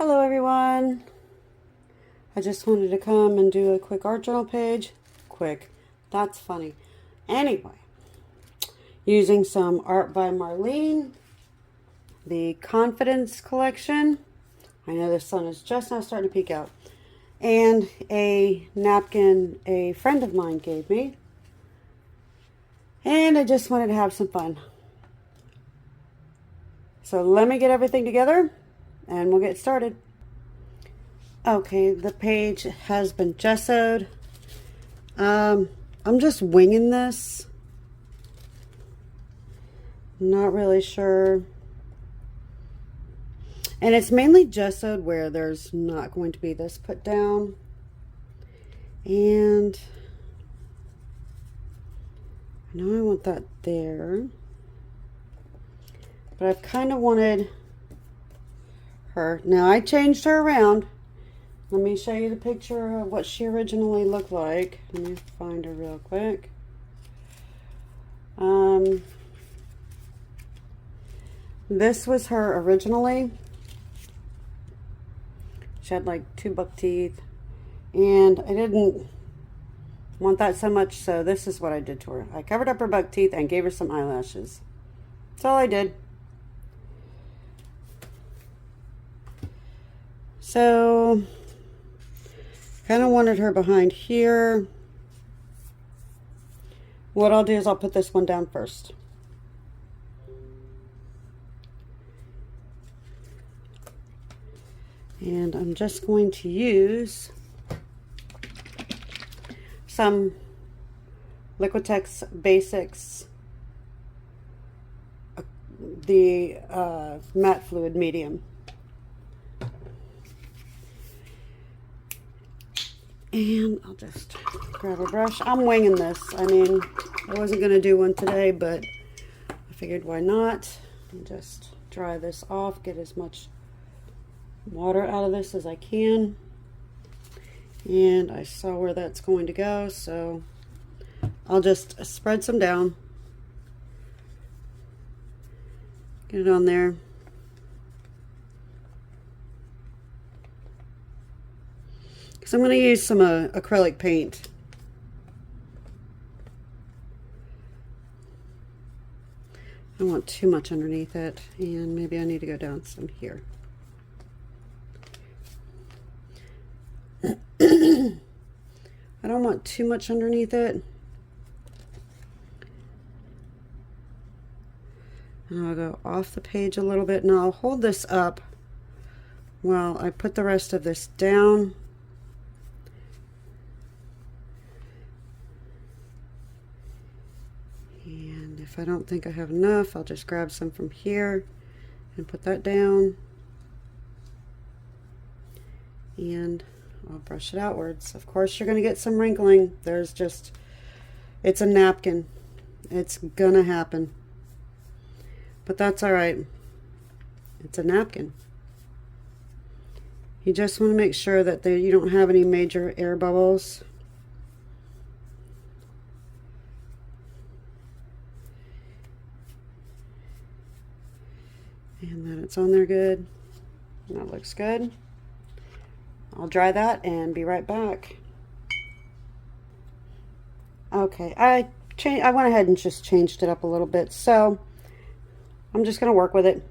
Hello everyone. I just wanted to come and do a quick art journal page. Quick. That's funny. Anyway, using some art by Marlene, the Confidence collection. I know the sun is just now starting to peek out. And a napkin a friend of mine gave me. And I just wanted to have some fun. So let me get everything together and we'll get started. Okay, the page has been gessoed. I'm just winging this. Not really sure. And it's mainly gessoed where there's not going to be this put down. And I know I want that there. But I've kind of wanted her. Now I changed her around. Let me show you the picture of what she originally looked like. Let me find her real quick. This was her originally. She had like 2 buck teeth. And I didn't want that so much, so this is what I did to her. I covered up her buck teeth and gave her some eyelashes. That's all I did. So, kind of wanted her behind here. What I'll do is I'll put this one down first. And I'm just going to use some Liquitex Basics, the matte fluid medium. And I'll just grab a brush. I'm winging this. I mean, I wasn't going to do one today, but I figured why not. And just dry this off, get as much water out of this as I can. And I saw where that's going to go, so I'll just spread some down. Get it on there. So I'm going to use some acrylic paint. I don't want too much underneath it, and maybe I need to go down some here. I don't want too much underneath it. And I'll go off the page a little bit, and I'll hold this up while I put the rest of this down. And if I don't think I have enough, I'll just grab some from here and put that down. And I'll brush it outwards. Of course, you're going to get some wrinkling. There's just, it's a napkin. It's going to happen. But that's all right. It's a napkin. You just want to make sure that you don't have any major air bubbles. And that it's on there good. And that looks good. I'll dry that and be right back. Okay, I went ahead and just changed it up a little bit, so I'm just going to work with it.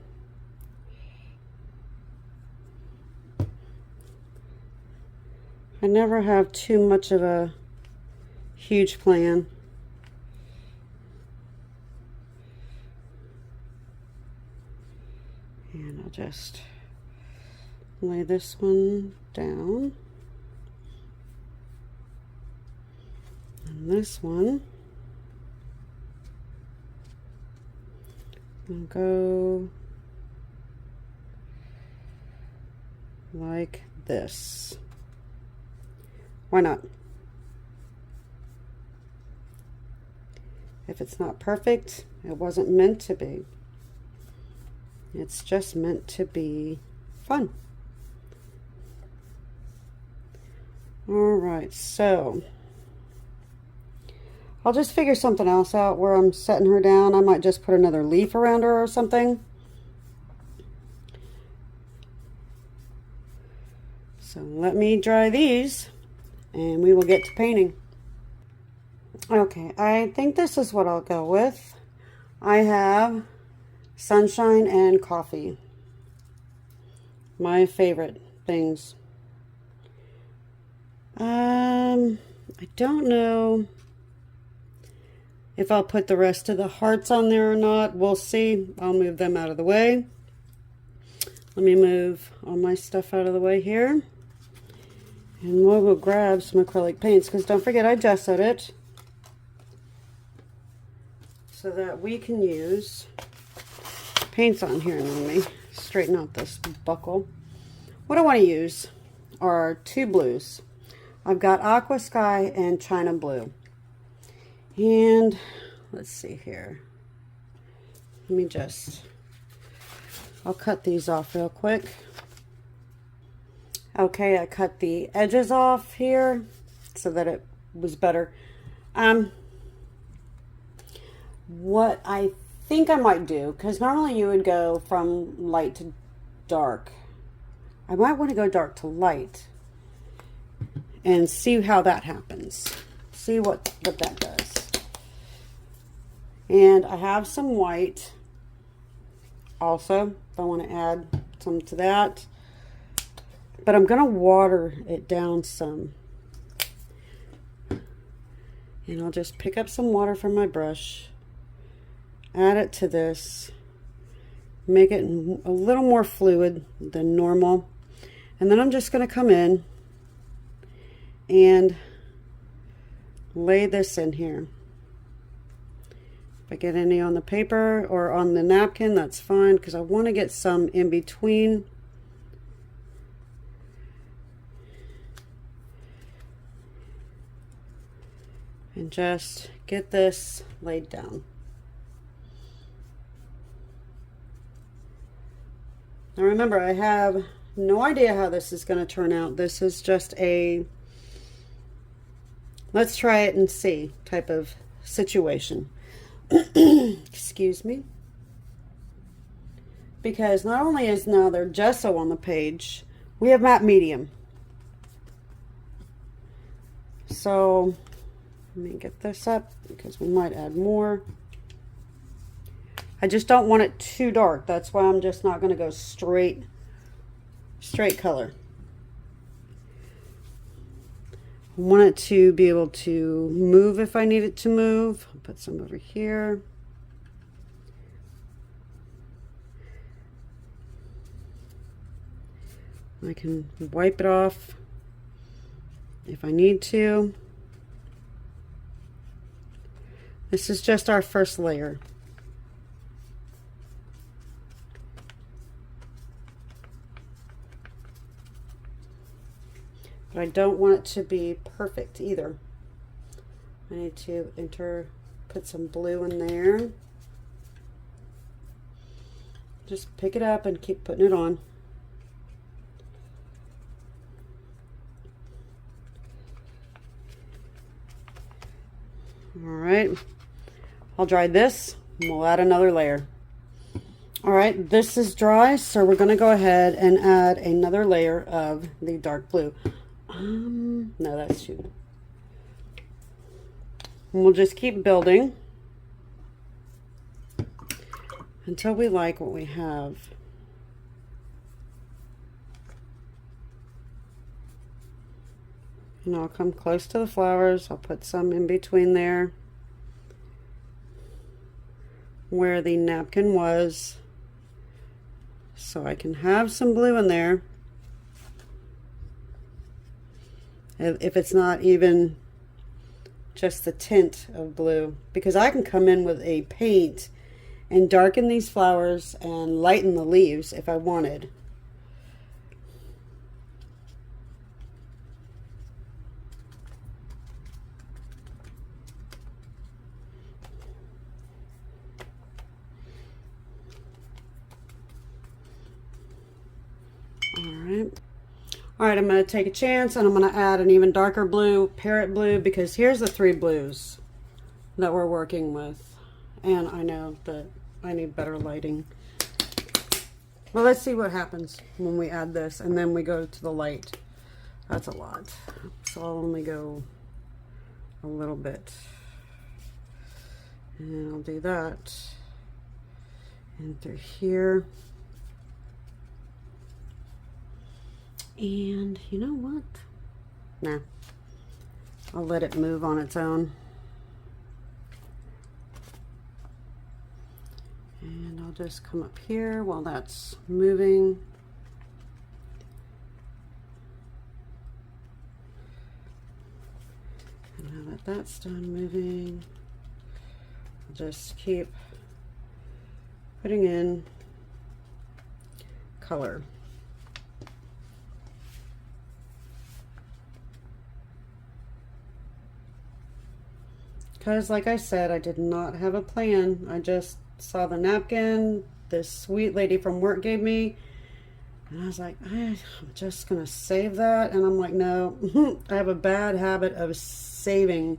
I never have too much of a huge plan. And I'll just lay this one down. And this one will go like this. Why not? If it's not perfect, it wasn't meant to be. It's just meant to be fun. Alright, so I'll just figure something else out where I'm setting her down. I might just put another leaf around her or something. So let me dry these and we will get to painting. Okay, I think this is what I'll go with. I have sunshine and coffee. My favorite things. I don't know if I'll put the rest of the hearts on there or not. We'll see. I'll move them out of the way. Let me move all my stuff out of the way here. And we'll go grab some acrylic paints, because don't forget I gessoed it so that we can use paints on here. And let me straighten out this buckle. What I want to use are two blues. I've got Aqua Sky and China Blue. And let's see here. Let me just, I'll cut these off real quick. Okay, I cut the edges off here so that it was better. What I think I might do, because normally you would go from light to dark. I might want to go dark to light and see how that happens. See what that does. And I have some white also, if I want to add some to that. But I'm going to water it down some. And I'll just pick up some water from my brush, add it to this, make it a little more fluid than normal. And then I'm just going to come in and lay this in here. If I get any on the paper or on the napkin, that's fine, because I want to get some in between. And just get this laid down. Now remember, I have no idea how this is going to turn out. This is just a let's try it and see type of situation. Excuse me. Because not only is now there gesso on the page, we have matte medium. So let me get this up because we might add more. I just don't want it too dark. That's why I'm just not going to go straight color. I want it to be able to move if I need it to move. I'll put some over here. I can wipe it off if I need to. This is just our first layer. But I don't want it to be perfect either. I need to put some blue in there. Just pick it up and keep putting it on. All right, I'll dry this and we'll add another layer. All right, this is dry, so we're going to go ahead and add another layer of the dark blue. No, that's too. And we'll just keep building until we like what we have. And I'll come close to the flowers. I'll put some in between there where the napkin was, so I can have some blue in there. If it's not even just the tint of blue, because I can come in with a paint and darken these flowers and lighten the leaves if I wanted. All right, I'm going to take a chance and I'm going to add an even darker blue, parrot blue, because here's the three blues that we're working with. And I know that I need better lighting. Well, let's see what happens when we add this and then we go to the light. That's a lot. So I'll only go a little bit. And I'll do that. And through here. And you know what? Nah. I'll let it move on its own. And I'll just come up here while that's moving. And now that that's done moving, I'll just keep putting in color. Because like I said, I did not have a plan. I just saw the napkin this sweet lady from work gave me, and I was like, I'm just gonna save that. And I'm like, no, I have a bad habit of saving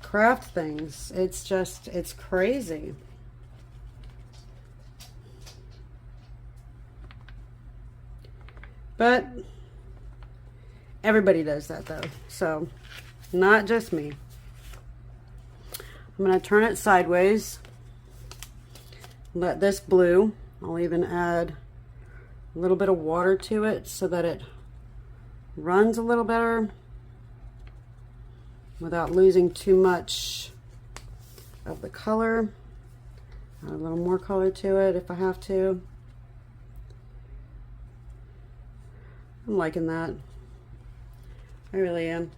craft things. It's crazy. But everybody does that though, so not just me. I'm going to turn it sideways, let this blue, I'll even add a little bit of water to it so that it runs a little better without losing too much of the color. Add a little more color to it if I have to. I'm liking that. I really am.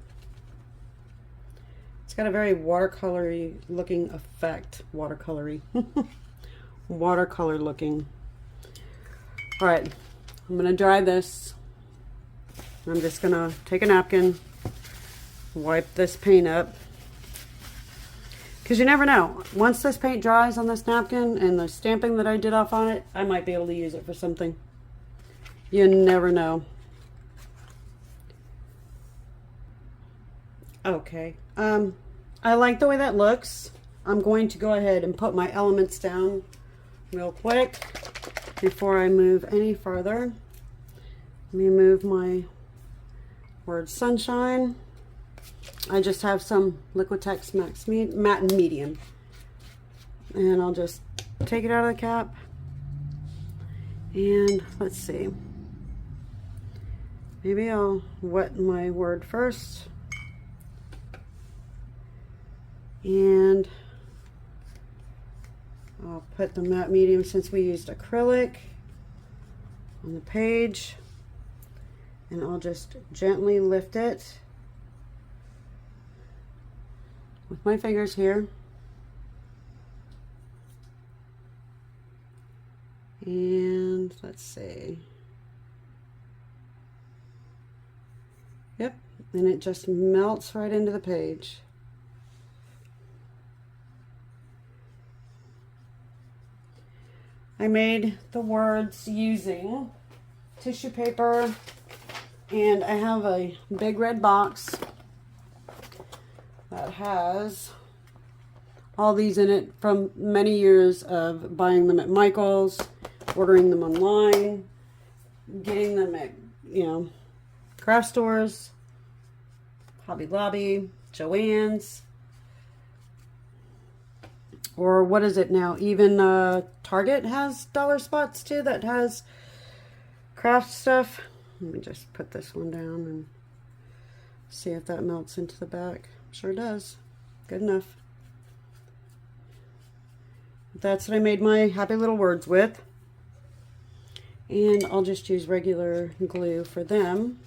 It's got a very watercolory looking effect. Watercolory. Watercolor looking. Alright, I'm going to dry this. I'm just going to take a napkin, wipe this paint up. Because you never know. Once this paint dries on this napkin and the stamping that I did off on it, I might be able to use it for something. You never know. Okay, I like the way that looks. I'm going to go ahead and put my elements down real quick before I move any further. Let me move my word sunshine. I just have some Liquitex matte and medium, and I'll just take it out of the cap. And let's see, maybe I'll wet my word first. And I'll put the matte medium, since we used acrylic, on the page, and I'll just gently lift it with my fingers here. And let's see. Yep, and it just melts right into the page. I made the words using tissue paper, and I have a big red box that has all these in it from many years of buying them at Michael's, ordering them online, getting them at, craft stores, Hobby Lobby, Joann's, or what is it now? Even Target has dollar spots too that has craft stuff. Let me just put this one down and see if that melts into the back. Sure does. Good enough. That's what I made my happy little words with. And I'll just use regular glue for them.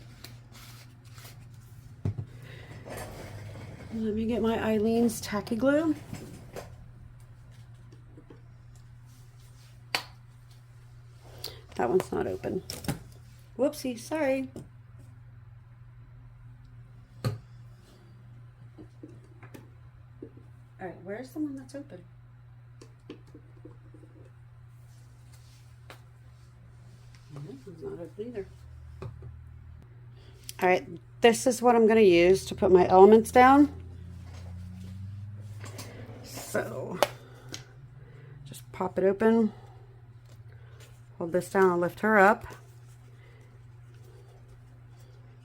Let me get my Eileen's tacky glue. That one's not open. Whoopsie, sorry. Alright, where's the one that's open? It's not open either. Alright, this is what I'm going to use to put my elements down. So, just pop it open. Hold this down, I'll lift her up.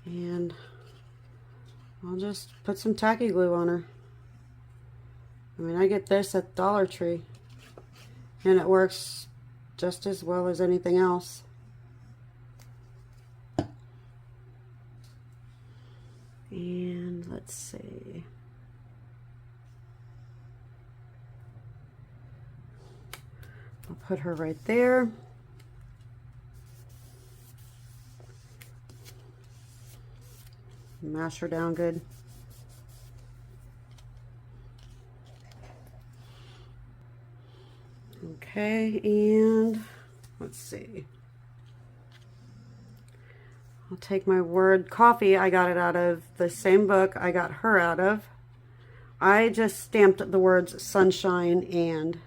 And I'll just put some tacky glue on her. I mean, I get this at Dollar Tree, and it works just as well as anything else. And let's see. I'll put her right there. Mash her down good. Okay, and let's see. I'll take my word coffee. I got it out of the same book I got her out of. I just stamped the words sunshine and,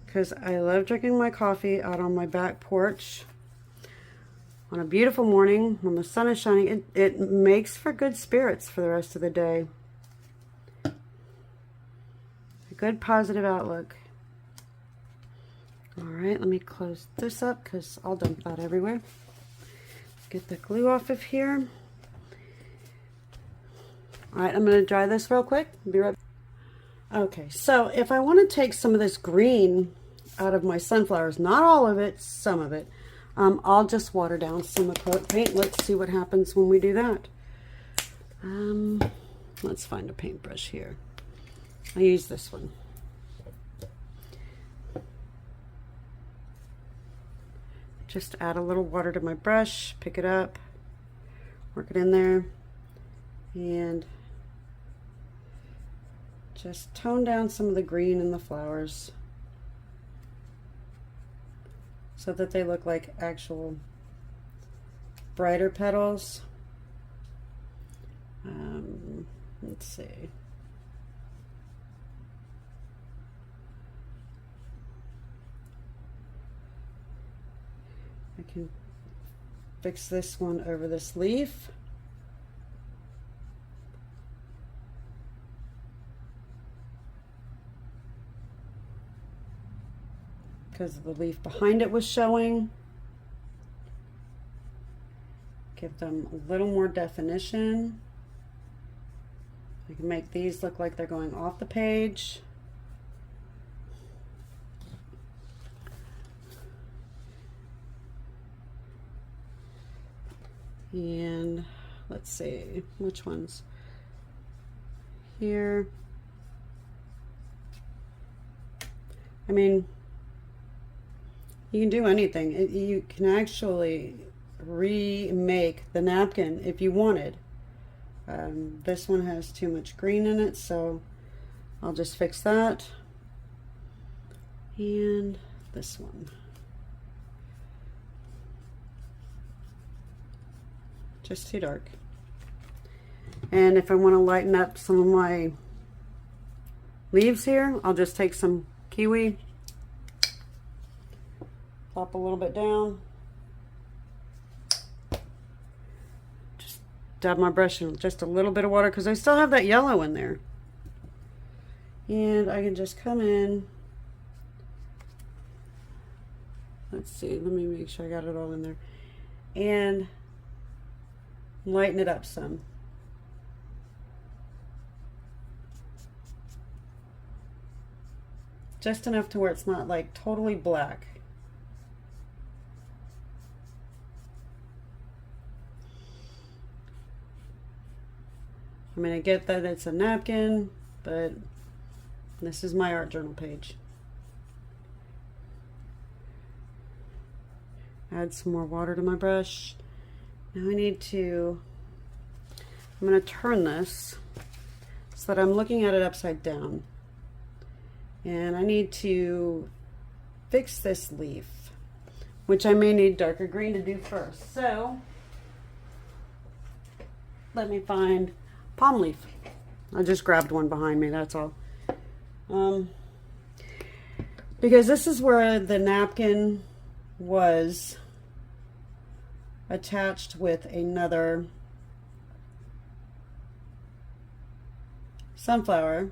because I love drinking my coffee out on my back porch on a beautiful morning when the sun is shining. It makes for good spirits for the rest of the day. A good positive outlook. All right, let me close this up because I'll dump that everywhere. Get the glue off of here. All right, I'm going to dry this real quick. Be right back. Okay, so if I want to take some of this green out of my sunflowers, not all of it, some of it, I'll just water down some acrylic paint. Let's see what happens when we do that. Let's find a paintbrush here. I use this one. Just add a little water to my brush, pick it up, work it in there, and just tone down some of the green in the flowers so that they look like actual brighter petals. Let's see. I can fix this one over this leaf. Because the leaf behind it was showing. Give them a little more definition. I can make these look like they're going off the page. And let's see, which ones? Here. I mean, you can do anything. You can actually remake the napkin if you wanted. This one has too much green in it, so I'll just fix that. And this one. Just too dark. And if I want to lighten up some of my leaves here, I'll just take some kiwi, plop a little bit down, just dab my brush in just a little bit of water because I still have that yellow in there. And I can just come in. Let's see, let me make sure I got it all in there. And lighten it up some. Just enough to where it's not like totally black. I mean, I get that it's a napkin, but this is my art journal page. Add some more water to my brush. Now I need to, I'm going to turn this so that I'm looking at it upside down. And I need to fix this leaf, which I may need darker green to do first. So let me find palm leaf. I just grabbed one behind me, that's all. Because this is where the napkin was attached with another sunflower,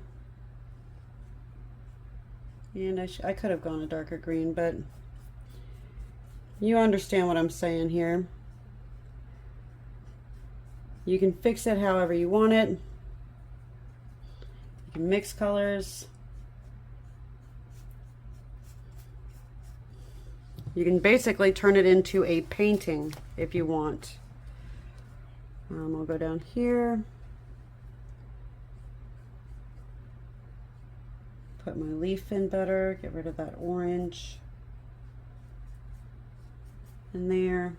and I could have gone a darker green, but you understand what I'm saying here. You can fix it however you want it. You can mix colors. You can basically turn it into a painting if you want. I'll go down here. Put my leaf in better, get rid of that orange in there.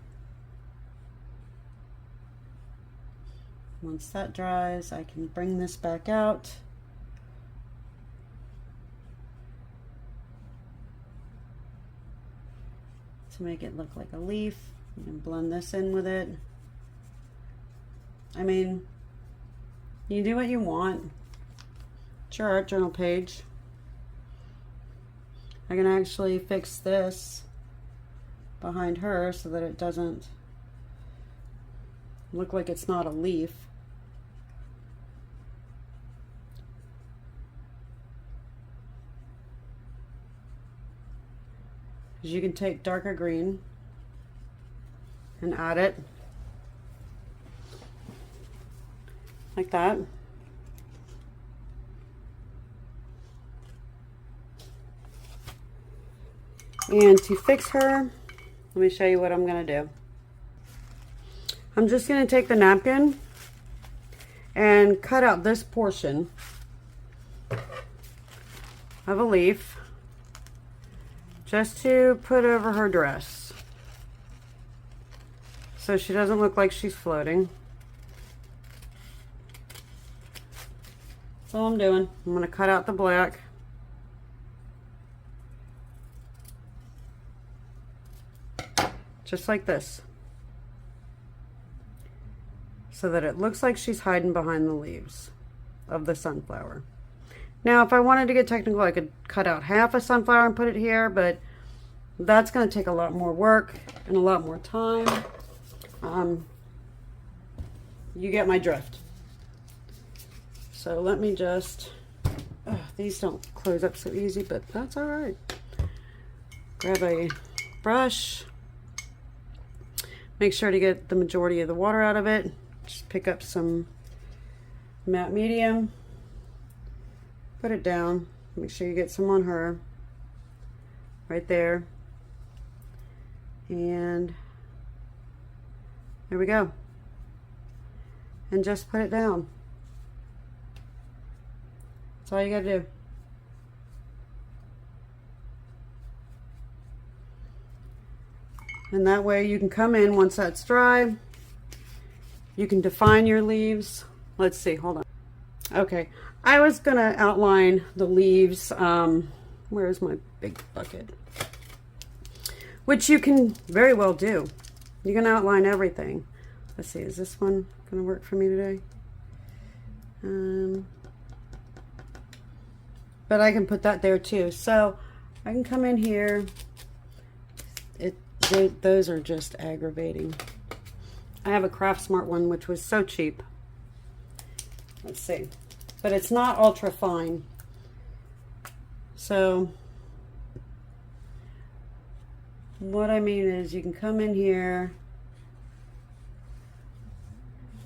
Once that dries, I can bring this back out. To make it look like a leaf. You can blend this in with it. I mean, you do what you want. It's your art journal page. I can actually fix this behind her so that it doesn't look like it's not a leaf. Because you can take darker green and add it like that. And to fix her, let me show you what I'm going to do. I'm just going to take the napkin and cut out this portion of a leaf just to put over her dress so she doesn't look like she's floating. That's all I'm doing. I'm going to cut out the black. Just like this. So that it looks like she's hiding behind the leaves of the sunflower. Now, if I wanted to get technical, I could cut out half a sunflower and put it here, but that's going to take a lot more work and a lot more time. You get my drift. So let me just, these don't close up so easy, but that's all right. Grab a brush. Make sure to get the majority of the water out of it. Just pick up some matte medium. Put it down. Make sure you get some on her. Right there. And there we go. And just put it down. That's all you gotta do. And that way you can come in once that's dry. You can define your leaves. Let's see, hold on. Okay, I was gonna outline the leaves. Where's my big bucket? Which you can very well do. You can outline everything. Let's see, is this one gonna work for me today? But I can put that there too. So I can come in here. Those are just aggravating. I have a Craft Smart one, which was so cheap. Let's see. But it's not ultra fine. So what I mean is you can come in here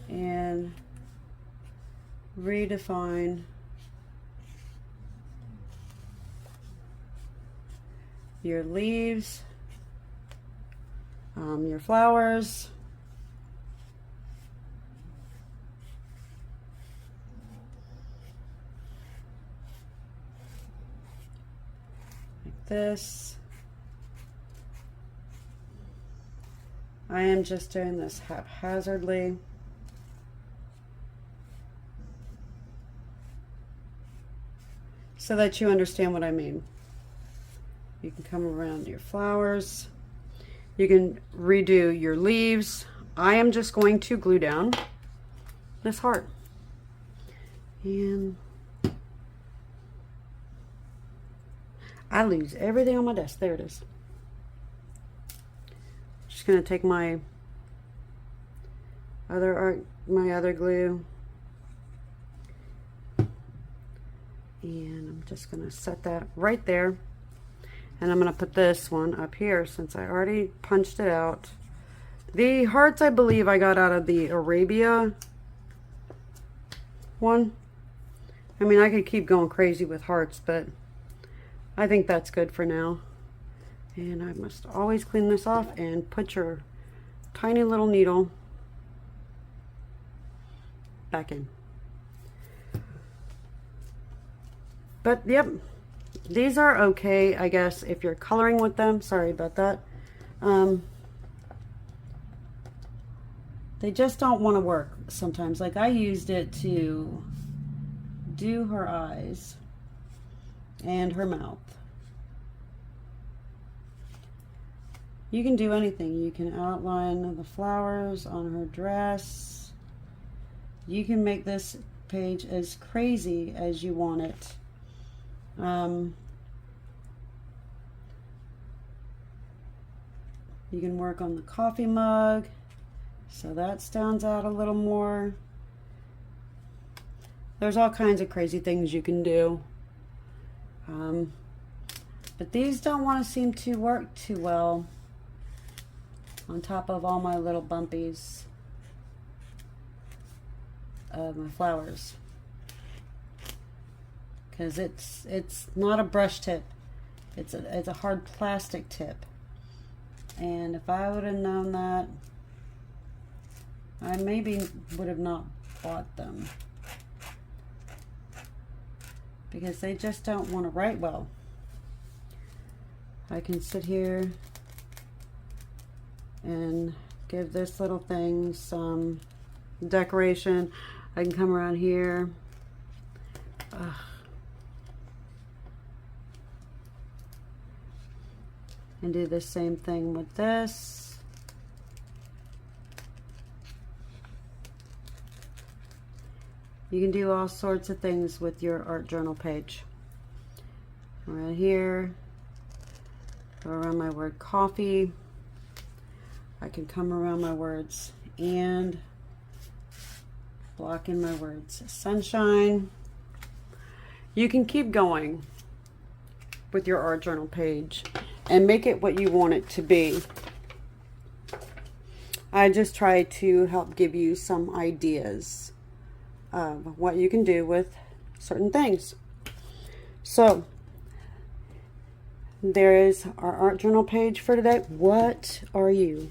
and redefine your leaves. Your flowers. Like this. I am just doing this haphazardly. So that you understand what I mean. You can come around your flowers. You can redo your leaves. I am just going to glue down this heart. And I lose everything on my desk. There it is. Just going to take my other glue. And I'm just going to set that right there. And I'm going to put this one up here since I already punched it out. The hearts, I believe I got out of the Arabia one. I mean, I could keep going crazy with hearts, but I think that's good for now. And I must always clean this off and put your tiny little needle back in. But yep, these are okay, I guess, if you're coloring with them. Sorry about that. They just don't want to work sometimes. Like, I used it to do her eyes and her mouth. You can do anything. You can outline the flowers on her dress. You can make this page as crazy as you want it. You can work on the coffee mug, so that stands out a little more. There's all kinds of crazy things you can do. But these don't want to seem to work too well on top of all my little bumpies of my flowers. Because it's not a brush tip. It's a hard plastic tip. And if I would have known that, I maybe would have not bought them. Because they just don't want to write well. I can sit here and give this little thing some decoration. I can come around here. And do the same thing with this. You can do all sorts of things with your art journal page. Right here, go around my word coffee. I can come around my words and block in my words sunshine. You can keep going with your art journal page and make it what you want it to be. I just try to help give you some ideas of what you can do with certain things. So there is our art journal page for today. What are you?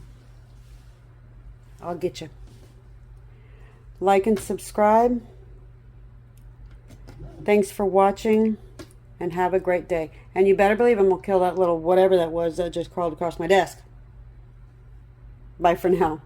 I'll get you. Like and subscribe. Thanks for watching. And have a great day. And you better believe I'm going to kill that little whatever that was that just crawled across my desk. Bye for now.